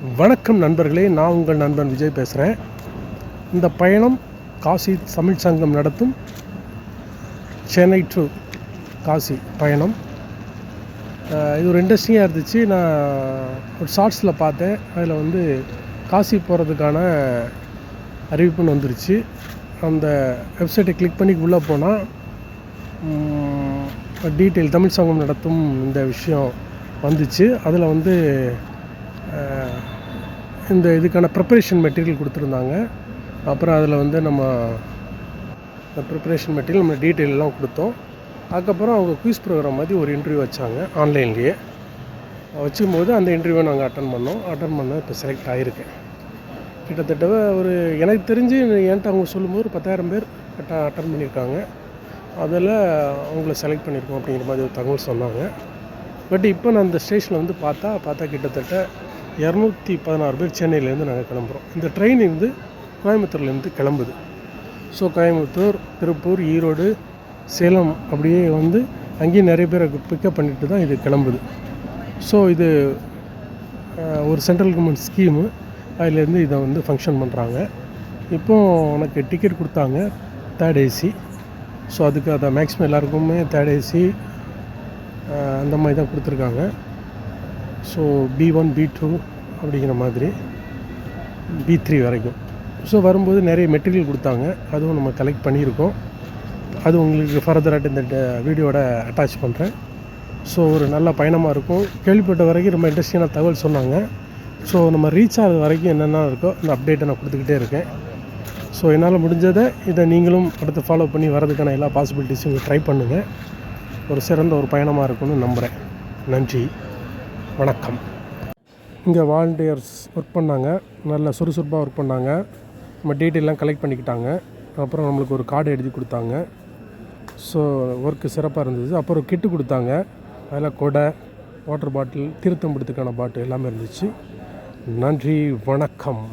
வணக்கம் நண்பர்களே, நான் உங்கள் நண்பன் விஜய் பேசுகிறேன். இந்த பயணம் காசி தமிழ் சங்கம் நடத்தும் சென்னை டு காசி பயணம். இது ஒரு இன்ட்ரெஸ்டிங்காக இருந்துச்சு. நான் ஒரு ஷார்ட்ஸில் பார்த்தேன். அதில் காசி போகிறதுக்கான அறிவிப்புன்னு வந்துருச்சு. அந்த வெப்சைட்டை கிளிக் பண்ணி உள்ளே போனால் டீட்டெயில் தமிழ் சங்கம் நடத்தும் இந்த விஷயம் வந்துச்சு. அதில் இந்த இதுக்கான ப்ரிப்பரேஷன் மெட்டீரியல் கொடுத்துருந்தாங்க. அப்புறம் அதில் நம்ம இந்த ப்ரிப்பரேஷன் மெட்டீரியல் நம்ம டீட்டெயிலெலாம் கொடுத்தோம். அதுக்கப்புறம் அவங்க குயிஸ் ப்ரோக்ராம் மாதிரி ஒரு இன்டர்வியூ வச்சாங்க. ஆன்லைன்லேயே வச்சுக்கும்போது அந்த இன்டர்வியூவை நாங்கள் அட்டன் பண்ண இப்போ செலக்ட் ஆகியிருக்கேன். கிட்டத்தட்ட ஒரு எனக்கு தெரிஞ்சு என்கிட்ட அவங்க சொல்லும்போது ஒரு 10,000 பேர் அட்டன் பண்ணியிருக்காங்க. அதில் அவங்கள செலக்ட் பண்ணியிருக்கோம் அப்படிங்கிற மாதிரி ஒரு தகவல் சொன்னாங்க. பட் இப்போ நான் அந்த ஸ்டேஷனில் பார்த்தா கிட்டத்தட்ட 216 பேர் சென்னையிலேருந்து நாங்கள் கிளம்புறோம். இந்த ட்ரெயின் கோயம்புத்தூர்லேருந்து கிளம்புது. ஸோ கோயம்புத்தூர், திருப்பூர், ஈரோடு, சேலம் அப்படியே அங்கேயும் நிறைய பேரை பிக்கப் பண்ணிட்டு தான் இது கிளம்புது. ஸோ இது ஒரு சென்ட்ரல் கவர்மெண்ட் ஸ்கீமு. அதிலேருந்து இதை ஃபங்க்ஷன் பண்ணுறாங்க. இப்போது எனக்கு டிக்கெட் கொடுத்தாங்க, 3rd AC. ஸோ அதுக்கு அதை மேக்ஸிமம் எல்லாருக்குமே 3rd AC அந்த மாதிரி தான் கொடுத்துருக்காங்க. ஸோ B1, B2 அப்படிங்கிற மாதிரி B3 வரைக்கும். ஸோ வரும்போது நிறைய மெட்டீரியல் கொடுத்தாங்க. அதுவும் நம்ம கலெக்ட் பண்ணியிருக்கோம். அது உங்களுக்கு ஃபர்தராக இந்த வீடியோட அட்டாச் பண்ணுறேன். ஸோ ஒரு நல்ல பயணமாக இருக்கும். கேள்விப்பட்ட வரைக்கும் ரொம்ப இன்ட்ரெஸ்டிங்கான தகவல் சொன்னாங்க. ஸோ நம்ம ரீச் ஆகிறது வரைக்கும் என்னென்ன இருக்கோ அந்த அப்டேட்டை நான் கொடுத்துக்கிட்டே இருக்கேன். ஸோ என்னால் முடிஞ்சதை இதை நீங்களும் அடுத்து ஃபாலோ பண்ணி வரதுக்கான எல்லா பாசிபிலிட்டிஸும் ட்ரை பண்ணுங்கள். ஒரு சிறந்த ஒரு பயணமாக இருக்கும்னு நம்புகிறேன். நன்றி, வணக்கம். இங்கே வாலண்டியர்ஸ் ஒர்க் பண்ணாங்க. நல்ல சுறுசுறுப்பாக ஒர்க் பண்ணாங்க. நம்ம டீட்டெயிலாம் கலெக்ட் பண்ணிக்கிட்டாங்க. அப்புறம் நம்மளுக்கு ஒரு கார்டு எழுதி கொடுத்தாங்க. ஸோ ஒர்க்கு சிறப்பாக இருந்தது. அப்புறம் கிட்டு கொடுத்தாங்க. அதில் கொடை, வாட்டர் பாட்டில், தீர்த்தம் பிடித்துக்கான பாட்டில் எல்லாமே இருந்துச்சு. நன்றி, வணக்கம்.